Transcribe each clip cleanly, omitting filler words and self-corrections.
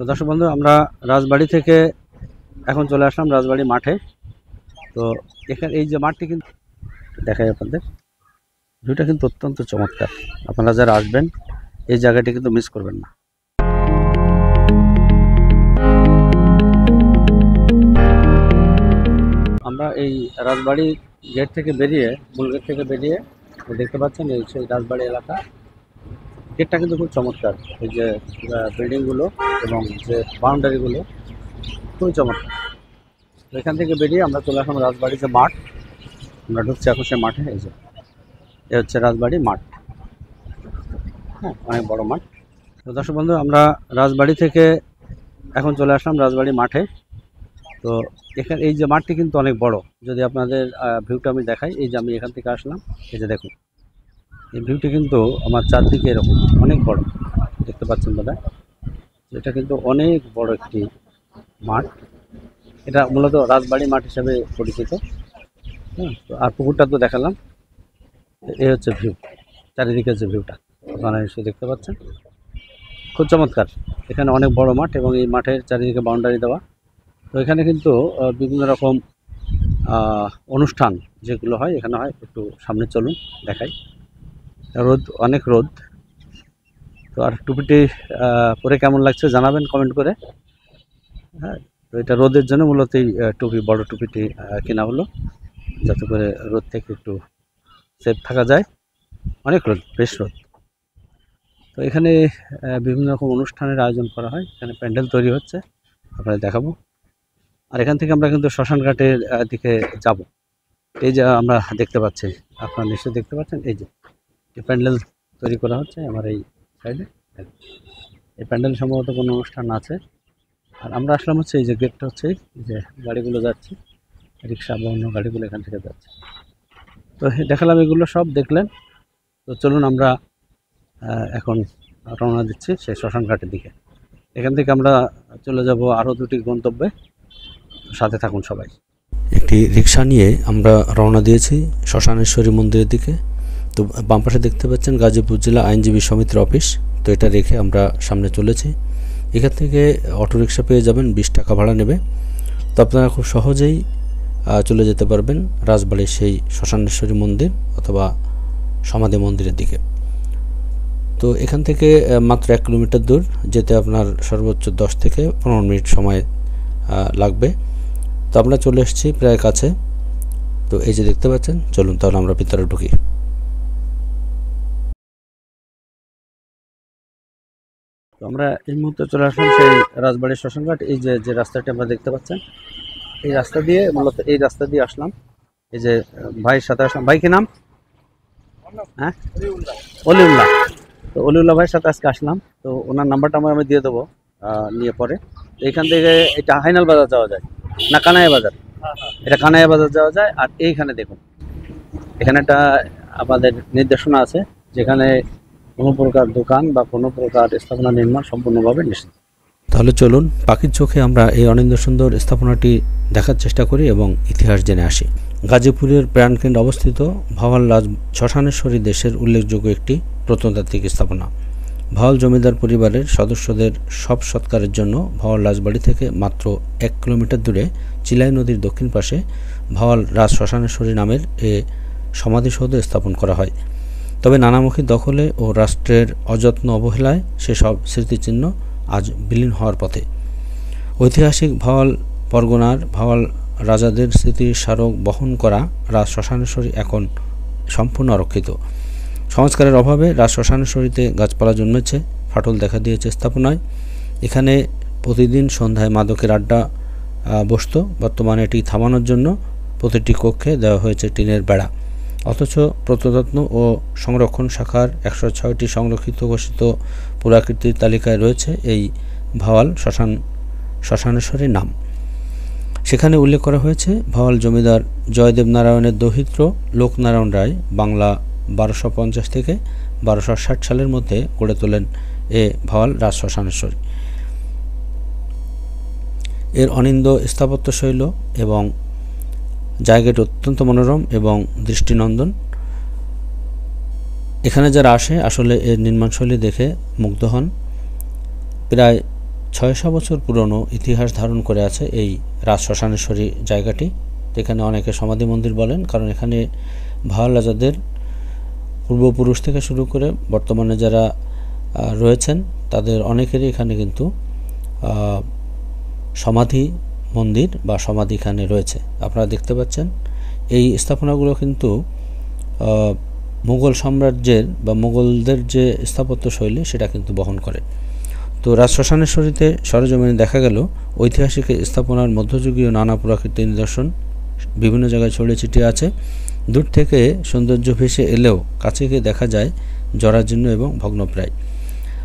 তো দর্শক বন্ধু, আমরা রাজবাড়ি থেকে এখন চলে আসলাম রাজবাড়ি মাঠে। তো এখানে এই যে মাঠটি কিন্তু দেখাই আপনাদের, ভিউটা কিন্তু অত্যন্ত চমৎকার। আপনারা যারা আসবেন এই জায়গাটি কিন্তু মিস করবেন না। আমরা এই রাজবাড়ি গেট থেকে বেরিয়ে, মূল গেট থেকে বেরিয়ে দেখতে পাচ্ছেন এই সেই রাজবাড়ি এলাকা। গেটটা কিন্তু খুব চমৎকার, এই যে বিল্ডিংগুলো এবং যে বাউন্ডারিগুলো খুবই চমৎকার। তো এখান থেকে বেরিয়ে আমরা চলে আসলাম রাজবাড়ি যে মাঠ, আমরা ঢুকছি এখন সে মাঠে। এই যে এ হচ্ছে রাজবাড়ি মাঠ, হ্যাঁ, অনেক বড় মাঠ। তো দর্শক বন্ধু, আমরা রাজবাড়ি থেকে এখন চলে আসলাম রাজবাড়ি মাঠে। তো এখানে এই যে মাঠটি কিন্তু অনেক বড়। যদি আপনাদের ভিউটা আমি দেখাই, এই যে আমি এখান থেকে আসলাম, এই যে দেখুন এই ভিউটি কিন্তু আমার চারদিকে এরকম অনেক বড়, দেখতে পাচ্ছেন বোধহয়। এটা কিন্তু অনেক বড় একটি মাঠ। এটা মূলত রাজবাড়ি মাঠ হিসেবে পরিচিত। হ্যাঁ, তো আর পুকুরটা তো দেখালাম। এই হচ্ছে ভিউ, চারিদিকে যে ভিউটা আপনারা নিশ্চয়ই দেখতে পাচ্ছেন, খুব চমৎকার। এখানে অনেক বড় মাঠ এবং এই মাঠের চারিদিকে বাউন্ডারি দেওয়া। তো এখানে কিন্তু বিভিন্ন রকম অনুষ্ঠান যেগুলো হয় এখানে হয়। একটু সামনে চলুন দেখাই। রোদ, অনেক রোদ। তো আর টুপিটি পরে কেমন লাগছে জানাবেন কমেন্ট করে। হ্যাঁ, তো এটা রোদের জন্য মূলত এই টুপি, বড় টুপিটি কেনা হলো, যাতে করে রোদ থেকে একটু সেফ থাকা যায়। অনেক রোদ, বেশ রোদ। তো এখানে বিভিন্ন রকম অনুষ্ঠানের আয়োজন করা হয়। এখানে প্যান্ডেল তৈরি হচ্ছে, আপনাদের দেখাবো। আর এখান থেকে আমরা কিন্তু শ্মশান ঘাটের দিকে যাব। এই যে আমরা দেখতে পাচ্ছি, আপনারা নিশ্চয়ই দেখতে পাচ্ছেন, এই যে এই প্যান্ডেল তৈরি করা হচ্ছে আমার এই সাইডে। এই প্যান্ডেল সম্ভবত কোনো অনুষ্ঠান আছে। আর আমরা আসলাম হচ্ছে এই যে গেটটা হচ্ছে, এই যে গাড়িগুলো যাচ্ছে, রিক্সা বা অন্য গাড়িগুলো এখান থেকে যাচ্ছে। তো দেখালাম, এগুলো সব দেখলেন। তো চলুন আমরা এখন রওনা দিচ্ছি সেই শ্মশান ঘাটের দিকে। এখান থেকে আমরা চলে যাব আরও দুটি গন্তব্যে, সাথে থাকুন সবাই। একটি রিক্সা নিয়ে আমরা রওনা দিয়েছি শ্মশানেশ্বরী মন্দিরের দিকে। তো বাম পাশে দেখতে পাচ্ছেন গাজীপুর জেলা আইনজীবী সমিতির অফিস। তো এটা রেখে আমরা সামনে চলেছি। এখান থেকে অটোরিকশা পেয়ে যাবেন, 20 টাকা ভাড়া নেবে। তো আপনারা খুব সহজেই চলে যেতে পারবেন রাজবাড়ির সেই শ্মশানেশ্বরী মন্দির অথবা সমাধি মন্দিরের দিকে। তো এখান থেকে মাত্র 1 কিলোমিটার দূর, যেতে আপনার সর্বোচ্চ 10 থেকে 15 মিনিট সময় লাগবে। তো আমরা চলে এসেছি প্রায় কাছে। তো এই যে দেখতে পাচ্ছেন, চলুন তাহলে আমরা ভিতরে ঢুকি। তো আমরা এই মুহূর্তে চলে আসলাম সেই রাজবাড়ির শ্মশানঘাট। এই যে যে রাস্তাটি আমরা দেখতে পাচ্ছেন, এই রাস্তা দিয়ে, মূলত এই রাস্তা দিয়ে আসলাম। এই যে ভাইয়ের সাথে আসলাম। ভাই কি নাম? হ্যাঁ, অলিউল্লাহ। তো অলিউল্লাহ ভাইয়ের সাথে আজকে আসলাম। তো ওনার নাম্বারটা আমি দিয়ে দেবো নিয়ে পরে। এইখান থেকে এটা হাইনাল বাজার যাওয়া যায় না কানাইয়া বাজার? এটা কানাইয়া বাজার যাওয়া যায়। আর এইখানে দেখুন, এখানে একটা আমাদের নির্দেশনা আছে, যেখানে কোনো প্রকার দোকান বা কোনো প্রকার স্থাপনা নির্মাণ সম্পূর্ণভাবে নিষিদ্ধ। তাহলে চলুন পাখির চোখে আমরা এই অনিন্দ্য সুন্দর স্থাপনাটি দেখার চেষ্টা করি এবং ইতিহাস জেনে আসি। গাজীপুরের প্রাণকেন্দ্রে অবস্থিত ভাওয়াল শ্মশানেশ্বরী দেশের উল্লেখযোগ্য একটি প্রত্নতাত্ত্বিক স্থাপনা। ভাওয়াল জমিদার পরিবারের সদস্যদের সব সৎকারের জন্য ভাওয়াল রাজবাড়ি থেকে মাত্র 1 কিলোমিটার দূরে চিলাই নদীর দক্ষিণ পাশে ভাওয়াল রাজ শ্মশানেশ্বরী নামের এ সমাধিসৌধ স্থাপন করা হয়। তবে নানামুখী দখলে ও রাষ্ট্রের অযত্ন অবহেলায় সেসব স্মৃতিচিহ্ন আজ বিলীন হওয়ার পথে। ঐতিহাসিক ভাওয়াল পরগনার ভাওয়াল রাজাদের স্মৃতির স্মারক বহন করা রাজ শ্মশানেশ্বরী এখন সম্পূর্ণ অরক্ষিত। সংস্কারের অভাবে রাজ শ্মশানেশ্বরীতে গাছপালা জন্মেছে, ফাটল দেখা দিয়েছে স্থাপনায়। এখানে প্রতিদিন সন্ধ্যায় মাদকের আড্ডা বসত। বর্তমানে এটি থামানোর জন্য প্রতিটি কক্ষে দেওয়া হয়েছে টিনের বেড়া। অথচ প্রত্নতত্ত্ব ও সংরক্ষণ শাখার 106টি সংরক্ষিত ঘোষিত পুরাকীর্তির তালিকায় রয়েছে এই ভাওয়াল শ্মশানেশ্বরীর নাম। সেখানে উল্লেখ করা হয়েছে ভাওয়াল জমিদার জয়দেব নারায়ণের দৌহিত্র লোকনারায়ণ রায় বাংলা 1250 থেকে 1260 সালের মধ্যে গড়ে তোলেন এ ভাওয়াল রাজ শ্মশানেশ্বরী। এর অনিন্দ্য স্থাপত্যশৈল এবং জায়গাটি অত্যন্ত মনোরম এবং দৃষ্টিনন্দন। এখানে যারা আসে আসলে এর নির্মাণশৈলী দেখে মুগ্ধ হন। প্রায় 600 বছর পুরনো ইতিহাস ধারণ করে আছে এই রাজ শ্মশানেশ্বরী জায়গাটি। এখানে অনেকে সমাধি মন্দির বলেন, কারণ এখানে ভাওয়াল রাজাদের পূর্বপুরুষ থেকে শুরু করে বর্তমানে যারা রয়েছেন তাদের অনেকেরই এখানে কিন্তু সমাধি মন্দির বা সমাধি এখানে রয়েছে। আপনারা দেখতে পাচ্ছেন এই স্থাপনাগুলো কিন্তু মুঘল সাম্রাজ্যের বা মুঘলদের যে স্থাপত্য শৈলী সেটা কিন্তু বহন করে। তো রাজ শ্মশানেশ্বরীতে সরেজমিনে দেখা গেল ঐতিহাসিক স্থাপনার মধ্যযুগীয় নানা পুরাকীর্তির নিদর্শন বিভিন্ন জায়গায় ছড়িয়ে ছিটিয়ে আছে। দূর থেকে সৌন্দর্য ভেসে এলেও কাছে গিয়ে দেখা যায় জরাজীর্ণ এবং ভগ্নপ্রায়।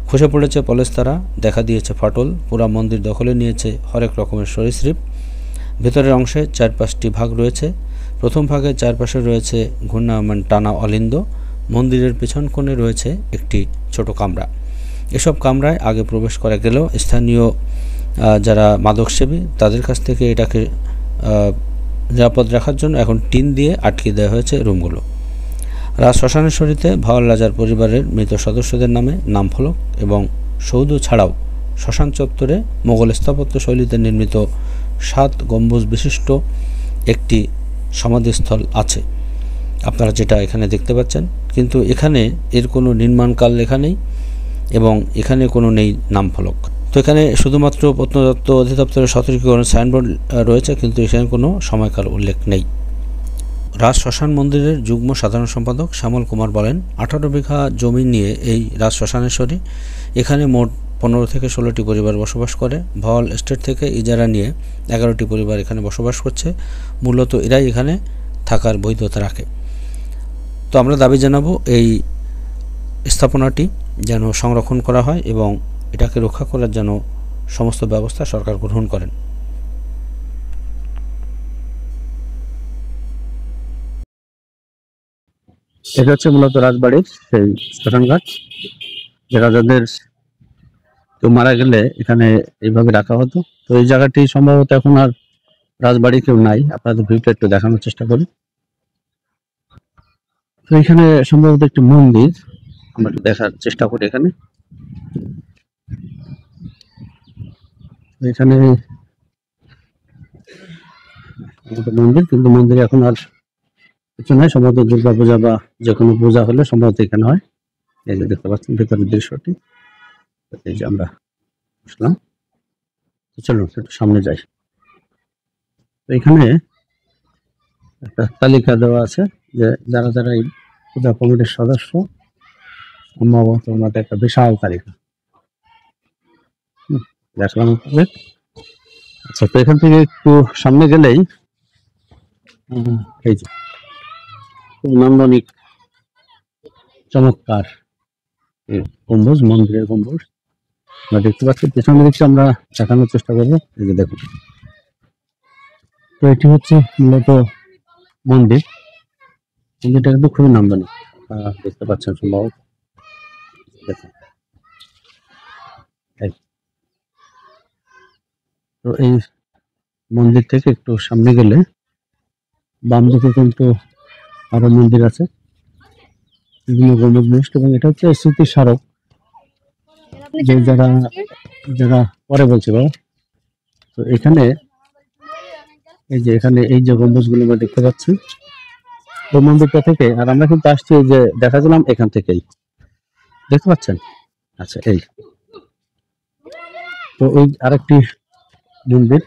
খসে পড়েছে পলেস্তারা, দেখা দিয়েছে ফাটল, পুরা মন্দির দখলে নিয়েছে হরেক রকমের সরীসৃপ। ভেতরের অংশে 4-5টি ভাগ রয়েছে। প্রথম ভাগে চারপাশে রয়েছে ঘূর্ণায়মান টানা অলিন্দ। মন্দিরের পেছন কোণে রয়েছে একটি ছোট কামরা। এসব কামরায় আগে প্রবেশ করা গেলেও স্থানীয় যারা মাদকসেবী তাদের কাছ থেকে এটাকে নিরাপদ রাখার জন্য এখন টিন দিয়ে আটকে দেওয়া হয়েছে রুমগুলো। রাজ শ্মশানেশ্বরীতে ভাওয়াল রাজার পরিবারের মৃত সদস্যদের নামে নামফলক এবং সৌধ ছাড়াও শ্মশান চত্বরে মোগল স্থাপত্য শৈলীতে নির্মিত 7 গম্বুজ বিশিষ্ট একটি সমাধিস্থল আছে, আপনারা যেটা এখানে দেখতে পাচ্ছেন। কিন্তু এখানে এর কোনো নির্মাণকাল লেখা নেই এবং এখানে কোনো নেই নামফলক। তো এখানে শুধুমাত্র প্রত্নতত্ত্ব অধিদপ্তরের সতর্কীকরণ সাইনবোর্ড রয়েছে, কিন্তু এখানে কোনো সময়কাল উল্লেখ নেই। রাজ শ্মশান মন্দিরের যুগ্ম সাধারণ সম্পাদক শ্যামল কুমার বলেন, 18 বিঘা জমি নিয়ে এই রাজ শ্মশানেশ্বরী। এখানে মোট 15 থেকে 16টি পরিবার বসবাস করে। ভাওয়াল এস্টেট থেকে ইজারা নিয়ে 11টি পরিবার এখানে বসবাস করছে। মূলত এরাই এখানে থাকার বৈধতা রাখে। তো আমরা দাবি জানাবো এই স্থাপনাটি যেন সংরক্ষণ করা হয় এবং এটাকে রক্ষা করার জন্য সমস্ত ব্যবস্থা সরকার গ্রহণ করেন। এটা হচ্ছে মূলত রাজবাড়ির সেই শ্মশানঘাট, যে রাজাদের কেউ মারা গেলে এখানে এইভাবে রাখা হতো। তো এই জায়গাটি সম্ভবত এখন আর রাজবাড়ি কেউ নাই। আপনাদের ভিউটা একটু দেখানোর চেষ্টা করি। তো এখানে সম্ভবত একটি মন্দির, আমরা একটু দেখার চেষ্টা করি। এখানে এখানে মন্দির, কিন্তু মন্দিরে এখন আর কিছু নাই। সম্ভবত দুর্গা পূজা বা যে কোনো পূজা হলে সম্ভবত এখানে হয়। এই যে দেখতে পাচ্ছেন ভেতরের দৃশ্যটি। এই যে আমরা আসলাম, চলুন একটু সামনে যাই। তো এখানে একটা তালিকা দেওয়া আছে যে যারা যারা এই পূজা কমিটির সদস্য, সম্ভবত ওনাদের একটা বিশাল তালিকা দেখলাম। আচ্ছা, তো এখান থেকে একটু সামনে গেলেই এই যে খুব নান্দনিক চমৎকার গম্বুজ, মন্দিরের গম্বুজ আমরা দেখতে পাচ্ছি। পেছনে দিকটা আমরা দেখানোর চেষ্টা করবো। এই যে দেখুন, তো এটি হচ্ছে মূলত মন্দির। মন্দিরটা কিন্তু খুবই নান্দনিক, দেখতে পাচ্ছেন সম্ভবত। দেখুন, তো এই মন্দির থেকে একটু সামনে গেলে বাম দিকে কিন্তু আরো মন্দির আছে, বিভিন্ন গম্বুজ বিশিষ্ট। এবং এটা হচ্ছে স্মৃতি স্মারক, যে যারা যারা পরে বলছি বাবা। তো এখানে এই যে এখানে এই যে গম্বুজগুলো আমরা দেখতে পাচ্ছি ওই মন্দিরটা থেকে, আর আমরা কিন্তু আসছি এই যে দেখাছিলাম এখান থেকেই, দেখতে পাচ্ছেন। আচ্ছা, এই তো এই আরেকটি মন্দির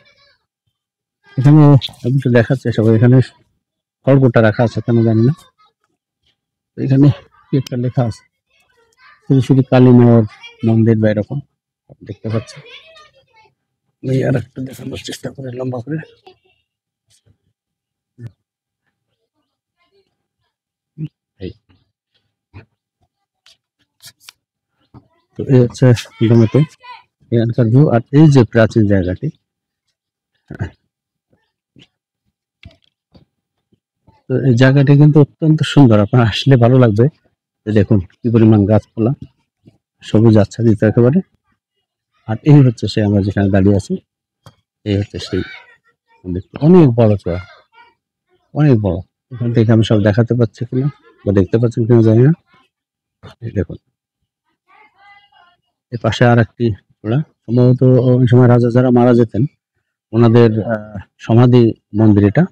এখানে আমি একটু দেখার চেষ্টা করি। এখানে খড়গোটা রাখা আছে কেন জানি না। এখানে কি একটা লেখা আছে, শুধু শুধু কালীমার মন্দির বা এরকম দেখতে পাচ্ছি। এই আর একটু দেখানোর চেষ্টা করে লম্বা করে। এই তো এই হচ্ছে মোটামুটি এখানকার ভিউ। আর এই যে প্রাচীন জায়গাটি, তো এই জায়গাটি কিন্তু অত্যন্ত সুন্দর, আপনার আসলে ভালো লাগবে। দেখুন কি পরিমাণ গাছপালা, সবুজ আচ্ছাদিত একেবারে। আর এই হচ্ছে সে আমরা যেখানে দাঁড়িয়ে আছি, এই হচ্ছে সেই মন্দিরটি। অনেক বড় চড়া, অনেক বড়। এখান থেকে আমি সব দেখাতে পাচ্ছি কিনা বা দেখতে পাচ্ছেন কিনা জানি না। এই দেখুন, এর পাশে আর একটি চূড়া, সম্ভবত ওই সময় রাজা যারা মারা যেতেন ওনাদের সমাধি মন্দির এটা,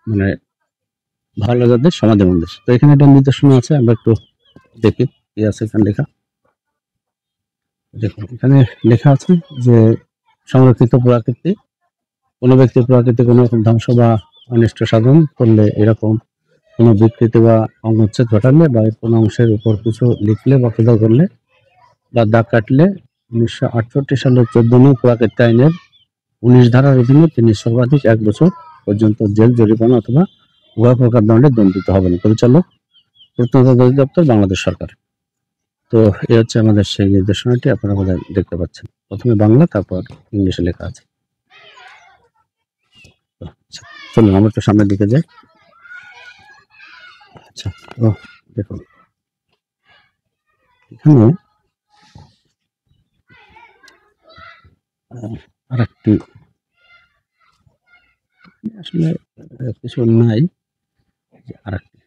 মানে ভালো রাজাদের সমাধি মন্দির। তো এখানে একটা নিদর্শন আছে, আমরা একটু দেখি কি আছে এখানে লেখা। দেখুন এখানে লেখা আছে যে সংরক্ষিত প্রাকৃতি, কোনো ব্যক্তি প্রাকৃতিক কোনো রকম ধ্বংস বা অনিষ্ট সাধন করলে, এরকম কোনো বিকৃতি বা অঙ্গচ্ছেদ ঘটালে বা এর কোনো অংশের উপর কিছু লিখলে বা খোদাই করলে বা দাগ কাটলে 1968 সালের 14 নং প্রাকৃতিক আইনের 19 ধারার অধীনে তিনি সর্বাধিক 1 বছর পর্যন্ত জেল, জরিমানা অথবা উভয় প্রকার দণ্ডে দণ্ডিত হবেন। পরিচালক প্রত্নতত্ত্ব অধিদপ্তর, বাংলাদেশ সরকার। তো এই হচ্ছে আমাদের সেই নির্দেশনাটি, আপনারা বোধহয় দেখতে পাচ্ছেন। প্রথমে বাংলা, তারপর ইংলিশে লেখা আছে। তো আচ্ছা, চলুন আমরা একটু সামনের দিকে যাই। আচ্ছা, তো দেখুন এখানে আরেকটি আসলে কিছু নাই, আরেকটি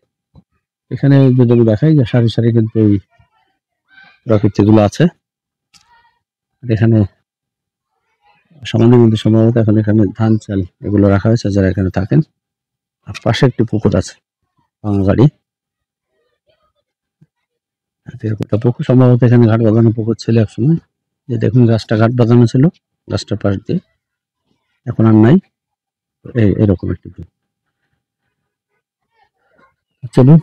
এখানে যদি দেখাই যে সারি সারি কিন্তু এই প্রকৃতিগুলো আছে। এখানে সমাধির মধ্যে সম্ভবত এখন এখানে ধান চাল এগুলো রাখা হয়েছে যারা এখানে থাকেন। আর পাশে একটি পুকুর আছে, ভাঙা গাড়ি পুকুর, সম্ভবত এখানে ঘাট বাঁধানো পুকুর ছিল একসময়। যে দেখুন গাছটা ঘাট বাঁধানো ছিল, গাছটার পাশ দিয়ে, এখন আর নাই। এরকম একটি পুকুর। চলুন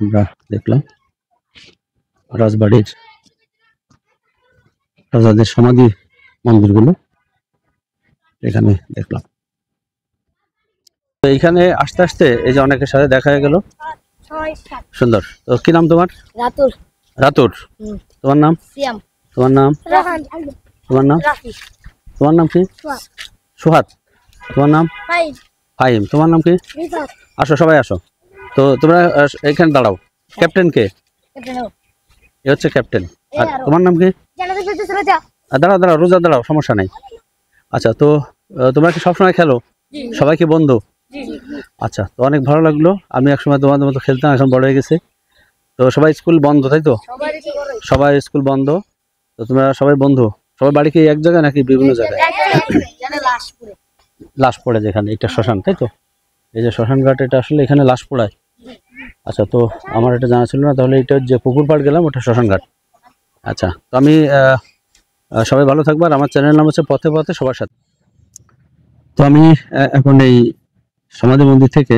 আমরা দেখলাম রাজবাড়ির রাজাদের সমাধি মন্দিরগুলো, এখানে দেখলাম। তো এইখানে আস্তে আস্তে এই যে অনেকের সাথে দেখা হয়ে গেল, সুন্দর। তো কি নাম তোমার? রাতুল। রাতুর। তোমার নাম? সিয়াম। তোমার নাম? রাহান। তোমার নাম? রাফি। তোমার নাম কি? সুহাদ। তোমার নাম? ফাইম। ফাহিম। তোমার নাম কি? রিফাত। আসো সবাই আসো। তো তোমরা এখানে দাঁড়াও। ক্যাপ্টেন কে? ক্যাপ্টেন। এ হচ্ছে ক্যাপ্টেন। আর তোমার নাম কি? জানাতে পেতে রোজা। দাঁড়াও দাঁড়াও, রোজা দাঁড়াও, সমস্যা নাই। আচ্ছা, তো তোমরা কি সবসময় খেলো? সবাই কি বন্ধু? আচ্ছা, তো অনেক ভালো লাগলো। আমি একসময় তোমাদের মতো খেলতাম, এখন বড় হয়ে গেছে। তো সবাই স্কুল বন্ধ, তাই তো? সবাই স্কুল বন্ধ। তো তোমরা সবাই বন্ধু? সবাই বাড়ি কি এক জায়গায় নাকি বিভিন্ন জায়গায়? লাশ পড়ে যেখানে, এটা শ্মশান, তাই তো? এই যে শ্মশান ঘাট, এটা আসলে এখানে লাশ পোড়ায়। আচ্ছা, তো আমার এটা জানা ছিল না। তাহলে এটা যে পুকুর পাড় গেলাম ওটা শ্মশান ঘাট। আচ্ছা, তো আমি সবাই ভালো থাকবো। আর আমার চ্যানেল নাম হচ্ছে পথে পথে সবার সাথে। তো আমি এখন এই সমাধি মন্দির থেকে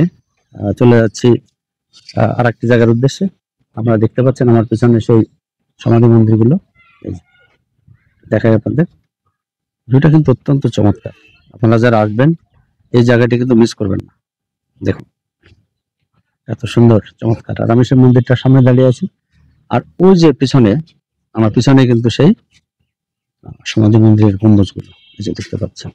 চলে যাচ্ছি আর একটি জায়গার উদ্দেশ্যে। আপনারা দেখতে পাচ্ছেন আমার পেছনে সেই সমাধি মন্দিরগুলো, দেখাই আপনাদের। ভিউটা কিন্তু অত্যন্ত চমৎকার। আপনারা যারা আসবেন এই জায়গাটি কিন্তু মিস করবেন না। দেখুন এত সুন্দর, চমৎকার। আর আমি সেই মন্দিরটার সামনে দাঁড়িয়ে আছি, আর ওই যে পিছনে, আমার পিছনে কিন্তু সেই সমাধি মন্দিরের গম্বুজগুলো এই যে দেখতে পাচ্ছেন।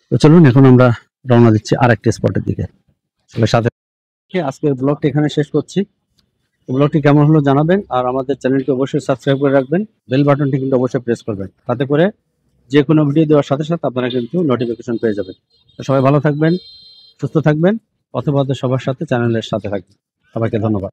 তো চলুন এখন আমরা রওনা দিচ্ছি আরেকটি স্পটের দিকে। সাথে আজকের ব্লগটি এখানে শেষ করছি। ব্লগটি কেমন হলো জানাবেন, আর আমাদের চ্যানেলটি অবশ্যই সাবস্ক্রাইব করে রাখবেন। বেল বাটনটি কিন্তু অবশ্যই প্রেস করবেন, তাতে করে যে কোনো ভিডিও দেওয়ার সাথে সাথে আপনারা কিন্তু নোটিফিকেশন পেয়ে যাবেন। তো সবাই ভালো থাকবেন, সুস্থ থাকবেন, পথে পথে সবার সাথে চ্যানেলের সাথে থাকবেন। সবাইকে ধন্যবাদ।